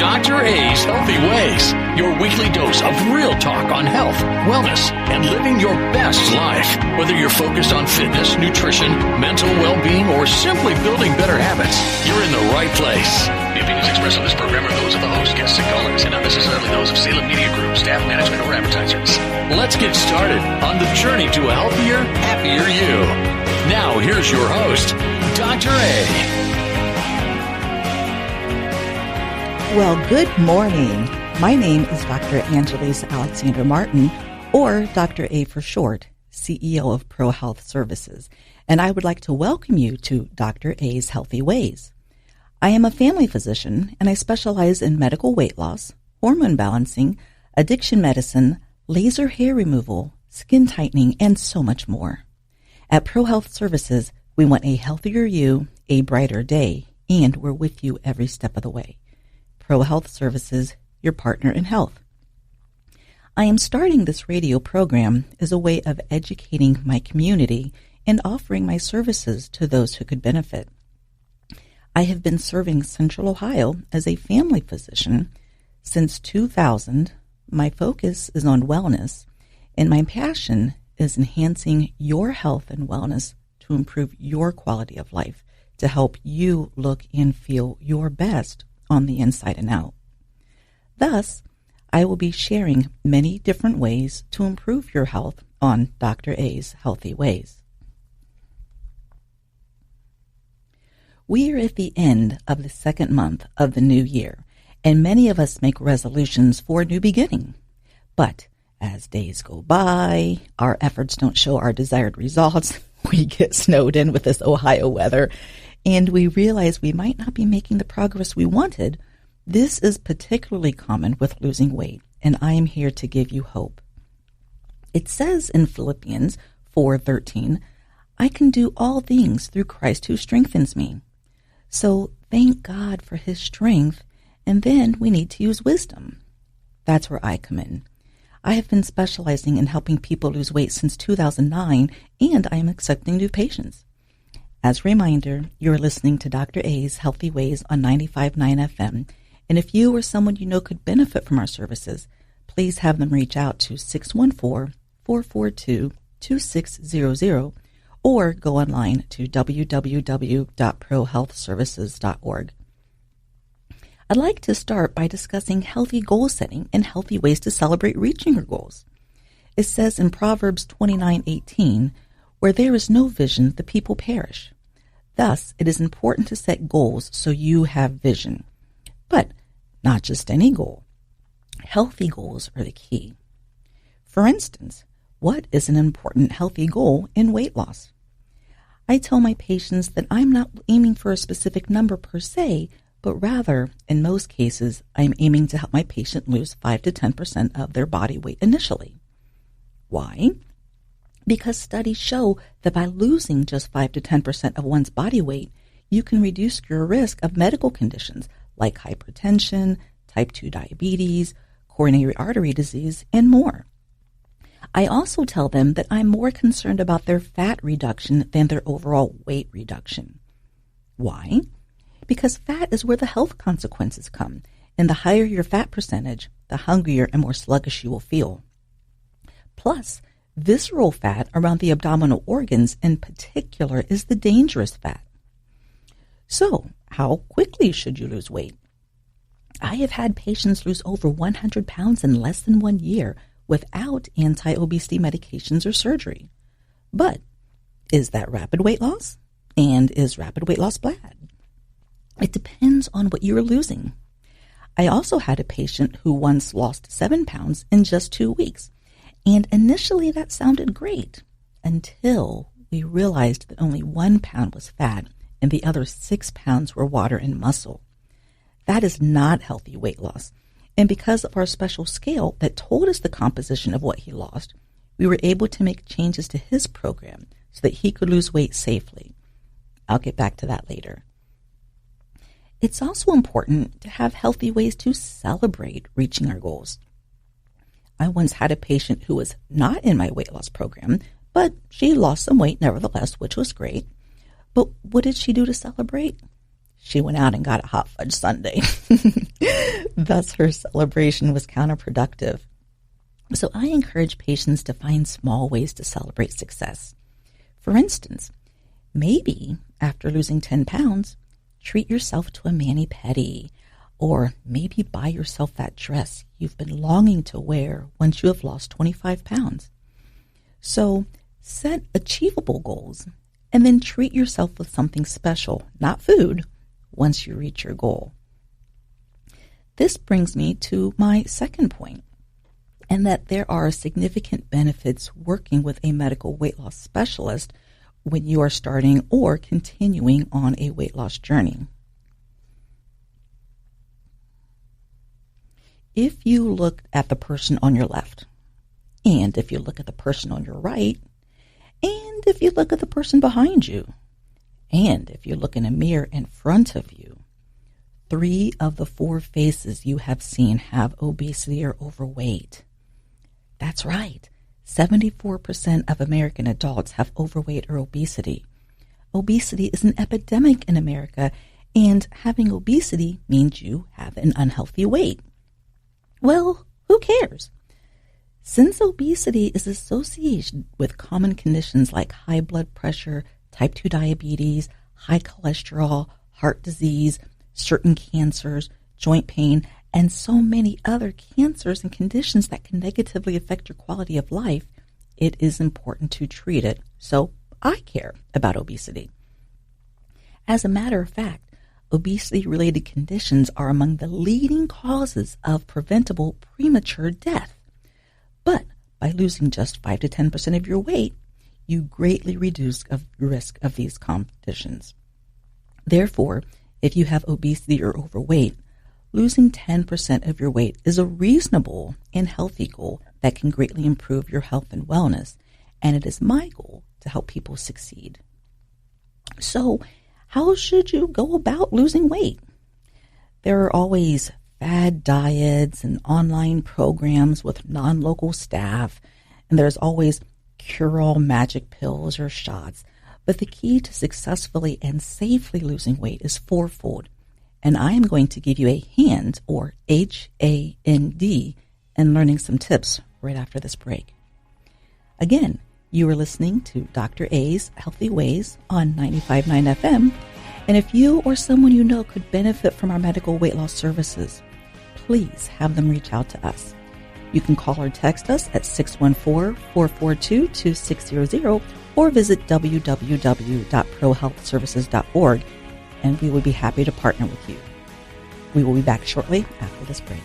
Dr. A's Healthy Ways, your weekly dose of real talk on health, wellness, and living your best life. Whether you're focused on fitness, nutrition, mental well-being, or simply building better habits, you're in the right place. The opinions expressed on this program are those of the host, guests, and callers, and not necessarily those of Salem Media Group, staff, management, or advertisers. Let's get started on the journey to a healthier, happier you. Now, here's your host, Dr. A. Well, good morning. My name is Dr. Angeles Alexander Martin, or Dr. A for short, CEO of Pro Health Services, and I would like to welcome you to Dr. A's Healthy Ways. I am a family physician, and I specialize in medical weight loss, hormone balancing, addiction medicine, laser hair removal, skin tightening, and so much more. At Pro Health Services, we want a healthier you, a brighter day, and we're with you every step of the way. Pro Health Services, your partner in health. I am starting this radio program as a way of educating my community and offering my services to those who could benefit. I have been serving Central Ohio as a family physician since 2000. My focus is on wellness, and my passion is enhancing your health and wellness to improve your quality of life, to help you look and feel your best on the inside and out. Thus, I will be sharing many different ways to improve your health on Dr. A's Healthy Ways. We are at the end of the second month of the new year, and many of us make resolutions for a new beginning. But as days go by, our efforts don't show our desired results. We get snowed in with this Ohio weather, and we realize we might not be making the progress we wanted. This is particularly common with losing weight, and I am here to give you hope. It says in Philippians 4:13, I can do all things through Christ who strengthens me. So thank God for his strength, and then we need to use wisdom. That's where I come in. I have been specializing in helping people lose weight since 2009, and I am accepting new patients. As a reminder, you're listening to Dr. A's Healthy Ways on 95.9 FM, and if you or someone you know could benefit from our services, please have them reach out to 614-442-2600 or go online to www.prohealthservices.org. I'd like to start by discussing healthy goal setting and healthy ways to celebrate reaching your goals. It says in Proverbs 29:18, where there is no vision, the people perish. Thus, it is important to set goals so you have vision. But not just any goal. Healthy goals are the key. For instance, what is an important healthy goal in weight loss? I tell my patients that I'm not aiming for a specific number per se, but rather, in most cases, I'm aiming to help my patient lose 5 to 10% of their body weight initially. Why? Because studies show that by losing just 5 to 10% of one's body weight, you can reduce your risk of medical conditions like hypertension, type 2 diabetes, coronary artery disease, and more. I also tell them that I'm more concerned about their fat reduction than their overall weight reduction. Why? Because fat is where the health consequences come, and the higher your fat percentage, the hungrier and more sluggish you will feel. Plus, visceral fat around the abdominal organs in particular is the dangerous fat. So, how quickly should you lose weight? I have had patients lose over 100 pounds in less than 1 year without anti-obesity medications or surgery. But is that rapid weight loss? And is rapid weight loss bad? It depends on what you are losing. I also had a patient who once lost 7 pounds in just 2 weeks. And initially that sounded great until we realized that only 1 pound was fat and the other 6 pounds were water and muscle. That is not healthy weight loss. And because of our special scale that told us the composition of what he lost, we were able to make changes to his program so that he could lose weight safely. I'll get back to that later. It's also important to have healthy ways to celebrate reaching our goals. I once had a patient who was not in my weight loss program, but she lost some weight nevertheless, which was great. But what did she do to celebrate? She went out and got a hot fudge sundae. Thus, her celebration was counterproductive. So I encourage patients to find small ways to celebrate success. For instance, maybe after losing 10 pounds, treat yourself to a mani-pedi, or maybe buy yourself that dress you've been longing to wear once you have lost 25 pounds. So set achievable goals and then treat yourself with something special, not food, once you reach your goal. This brings me to my second point, and that there are significant benefits working with a medical weight loss specialist when you are starting or continuing on a weight loss journey. If you look at the person on your left, and if you look at the person on your right, and if you look at the person behind you, and if you look in a mirror in front of you, 3 of the 4 faces you have seen have obesity or overweight. That's right. 74% of American adults have overweight or obesity. Obesity is an epidemic in America, and having obesity means you have an unhealthy weight. Well, who cares? Since obesity is associated with common conditions like high blood pressure, type 2 diabetes, high cholesterol, heart disease, certain cancers, joint pain, and so many other cancers and conditions that can negatively affect your quality of life, it is important to treat it. So I care about obesity. As a matter of fact, obesity-related conditions are among the leading causes of preventable premature death. But by losing just 5 to 10% of your weight, you greatly reduce the risk of these conditions. Therefore, if you have obesity or overweight, losing 10% of your weight is a reasonable and healthy goal that can greatly improve your health and wellness, and it is my goal to help people succeed. So, how should you go about losing weight? There are always fad diets and online programs with non-local staff, and there's always cure-all magic pills or shots. But the key to successfully and safely losing weight is fourfold. And I am going to give you a HAND, or HAND, and learning some tips right after this break. Again, you are listening to Dr. A's Healthy Ways on 95.9 FM. And if you or someone you know could benefit from our medical weight loss services, please have them reach out to us. You can call or text us at 614-442-2600 or visit www.prohealthservices.org, and we would be happy to partner with you. We will be back shortly after this break.